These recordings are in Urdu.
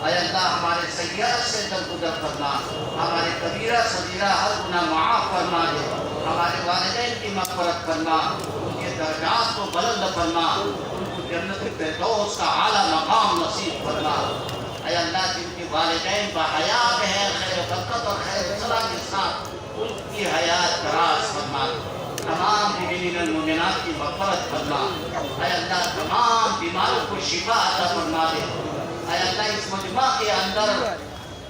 اے اللہ ہمارے سیئات سے درگزر فرما، ہمارے کبیرہ صغیرہ ہر گناہ معاف فرما دے، ہمارے والدین کی مغفرت فرما، ان کے درجات کو بلند فرما، ان کو جنت فردوس کا اعلیٰ مقام نصیب فرما۔ اے اللہ جن کے والدین بحیات ہیں خیر برکت اور خیر صلاح کے ساتھ ان کی حیات دراز فرما، تمام مومنین المومنات کی مغفرت فرما۔ اے اللہ تمام بیماروں کو شفا عطا فرما دے۔ اے اللہ اس مجمع کے اندر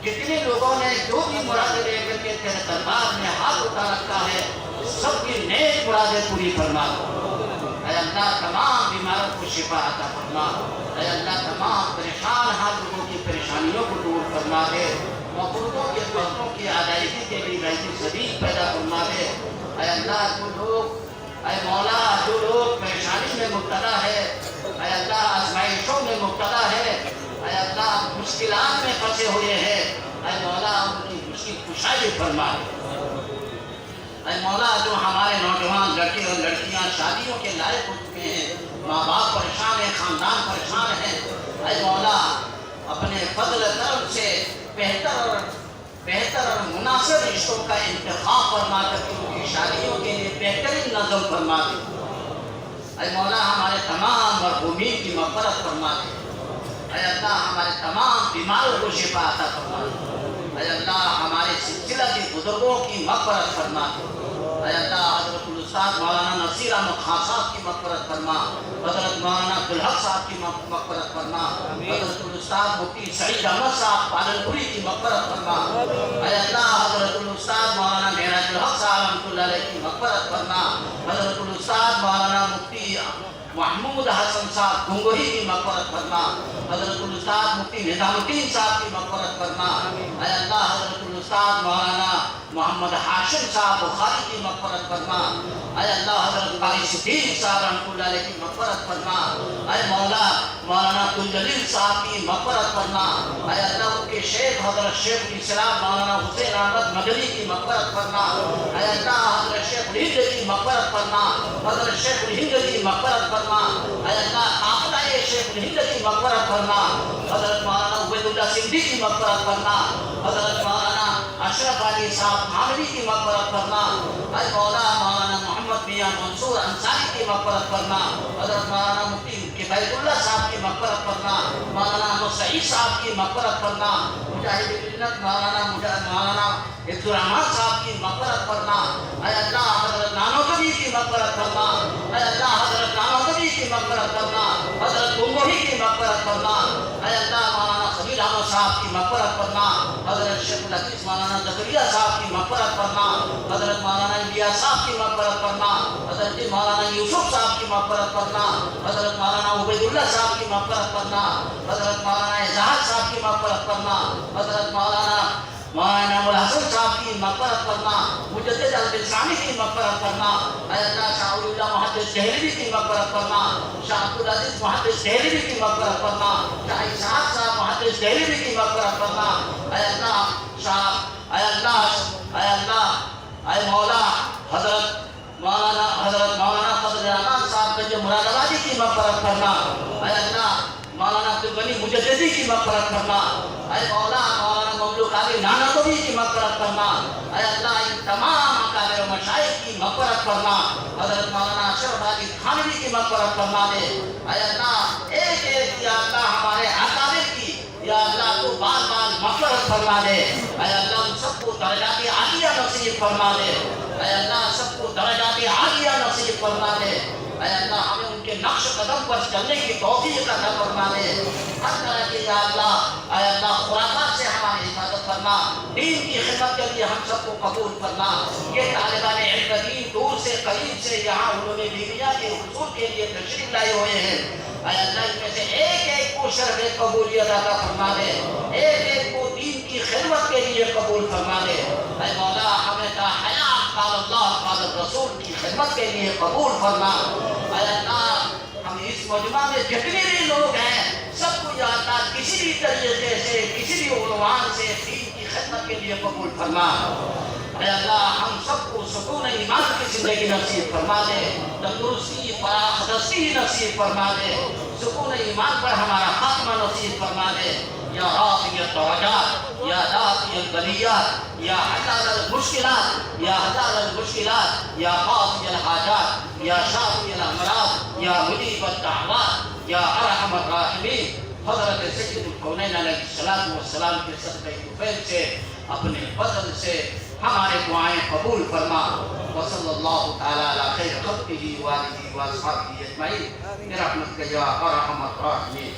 جتنے لوگوں نے جو بھی مرادیں لے کر کے تیرے دربار میں ہاتھ اٹھا رکھا ہے سب کی نیک مرادیں پوری فرما دے۔ اے اللہ تمام بیماروں کو شفا عطا فرما۔ اے اللہ تمام پریشان حال لوگوں کی پریشانیوں کو دور فرما دے، مقروضوں کے قرضوں کی ادائیگی کے لیے رحمت شدید پیدا فرما دے۔ اے اللہ جو لوگ، اے مولا جو لوگ پریشانی میں مبتلا ہے، اے اللہ آزمائشوں میں مبتلا ہے، اے اللہ مشکلات میں پھنسے ہوئے ہیں، اے مولا ان کی مشکل کشائی فرما دے۔ اے مولا جو ہمارے نوجوان لڑکے اور لڑکیاں شادیوں کے لائق ہو چکے ہیں، ماں باپ پریشان ہیں، خاندان پریشان ہیں، اے مولا اپنے فضل کرم سے بہتر اور مناسب رشتوں کا انتخاب فرما کر کے ان کی شادیوں کے لیے بہترین نظم فرما دے۔ اے مولا ہمارے تمام مرحومین کی مغفرت فرما دے۔ اے اللہ ہمارے تمام بیماروں کو شفا عطا فرما دے۔ اے اللہ ہمارے سلسلہ کے بزرگوں کی مغفرت فرما دے۔ اے اللہ حضرت الاستاذ مولانا نصیر احمد خان صاحب کی مغفرت فرما، حضرت مولانا عبدالحق صاحب کی مغفرت فرما، حضرت الاستاذ مفتی سعید احمد صاحب پالنپوری کی مغفرت فرما۔ اے اللہ حضرت الاستاذ مولانا معراج الحق صاحب رحمۃ اللہ علیہ کی مغفرت فرما، حضرت الاستاذ مولانا مفتی محمود حسن صاحب گنگوہی کی مغفرت فرما، حضرت الاستاذ مفتی نظام الدین صاحب کی مغفرت فرما۔ اے اللہ حضرت الاستاذ مولانا محمد ہاشم صاحب بخاری کی مغفرت فرما۔ اے اللہ حضرت قاری صدیق صاحب رحمۃ اللہ علیہ کی مغفرت فرما۔ اے مولا مولانا عبدالجلیل صاحب کی مغفرت فرما۔ اے اللہ ان کے شیخ حضرت شیخ الاسلام مولانا حسین احمد مدنی کی مغفرت فرما۔ اے اللہ حضرت شیخ الہند کی مغفرت فرما، حضرت شیخ الہند کی مغفرت فرما۔ اے اللہ قافلہ شیخ الہند کی مغفرت فرما، حضرت مولانا عبید اللہ سندھی کی مغفرت فرما، حضرت مولانا اشرف علی صاحب حاملی کی مغفرت فرما۔ اے مولا مولانا محمد میاں منصور انصاری کی مغفرت فرما، حضرت مولانا مفتی کفایت اللہ صاحب کی مغفرت فرما، مولانا احمد سعید صاحب کی مغفرت فرما، مجاہد ملت مولانا عبد الرحمان صاحب کی مغفرت فرما۔ اے اللہ حضرت نانوتوی کی مغفرت فرما، اے اللہ حضرت نانوتوی کی مغفرت فرما، حضرت گنگوہی کی مغفرت فرما۔ اے اللہ مولانا خلیل احمد صاحب کی مغفرت فرما، حضرت شیخ الحدیث مولانا زکریا صاحب کی مغفرت فرما، حضرت مولانا الیاس صاحب کی مغفرت فرما، حضرت مولانا یوسف صاحب کی مغفرت فرما، حضرت مولانا عبید اللہ صاحب کی مغفرت فرما، حضرت مولانا اعجاز صاحب کی مغفرت فرما، حضرت مولانا الحسن صاحب کی مغفرت فرما، مجدد البسانی کی مغفرت فرما۔ اے اللہ شاہ ولی اللہ محدث دہلوی کی مغفرت فرما، شاہ عبدالعزیز محدث دہلوی کی مغفرت فرما، شاہ اسحاق صاحب محدث دہلوی کی مغفرت فرما۔ اے اللہ اے مولا حضرت مولانا فضل الرحمان صاحب کا جو مراد آبادی کی مغفرت فرما۔ اے اللہ مولانا عبدالغنی مجددی کی مغفرت فرما۔ اے مولا مولانا مملوک علی نانوتوی کی مغفرت فرما۔ اے اللہ ان تمام اکابر و مشائخ کی مغفرت فرما، حضرت مولانا اشرف علی تھانوی کی مغفرت فرما دے۔ اے اللہ ایک ایک یا اللہ ہمارے اکابر کی یا اللہ تو بار بار مغفرت فرما دے۔ اے اللہ ان سب کو درجات عالیہ نصیب فرما دے۔ اے اللہ سب کو درجات عالیہ نصیب فرما دے۔ اے اللہ ہمیں ان کے نقش قدم پر چلنے کی توفیق عطا فرما دے۔ ہر طرح کی یا اللہ اے اللہ خرافات سے ہماری حفاظت فرما، دین کی خدمت کے لیے ہم سب کو قبول فرما۔ یہ طالبان علم دین دور سے قریب سے یہاں علوم دینیہ کے حصول کے لیے تشریف لائے ہوئے ہیں، اے اللہ ان میں سے ایک ایک کو شرف قبولیت عطا فرما دے، ایک ایک کو دین کی خدمت کے لیے قبول فرما دے۔ اے مولا ہمیں تا حیات قال اللہ قال الرسول کی خدمت کے لیے قبول فرما۔ اے اللہ ہم اس مجمع میں جتنے بھی لوگ ہیں سب کو یا اللہ کسی بھی طریقے سے کسی بھی عنوان سے دین کی خدمت کے لیے قبول فرما۔ اے اللہ ہم سب کو سکون ایمان کی زندگی نصیب فرما دے، تندرستی فراخدستی نصیب فرما دے، سکون ایمان پر ہمارا خاتمہ نصیب فرما دے، یا رافع الدرجات، یا دافع البلیات، یا حلال المشکلات، یا حلال المشکلات، یا قاضی الحاجات، یا شافی الامراض، یا مجیب الدعوات، یا ارحم الراحمین، حضرت سید الکونین علیہ الصلوۃ والسلام کے صدقہ طفیل سے اپنے فضل سے ہمارے دعائیں قبول فرما، وصلی اللہ تعالی علی خیر خلقہ وآلہ واصحابہ اجمعین برحمتک یا ارحم الراحمین۔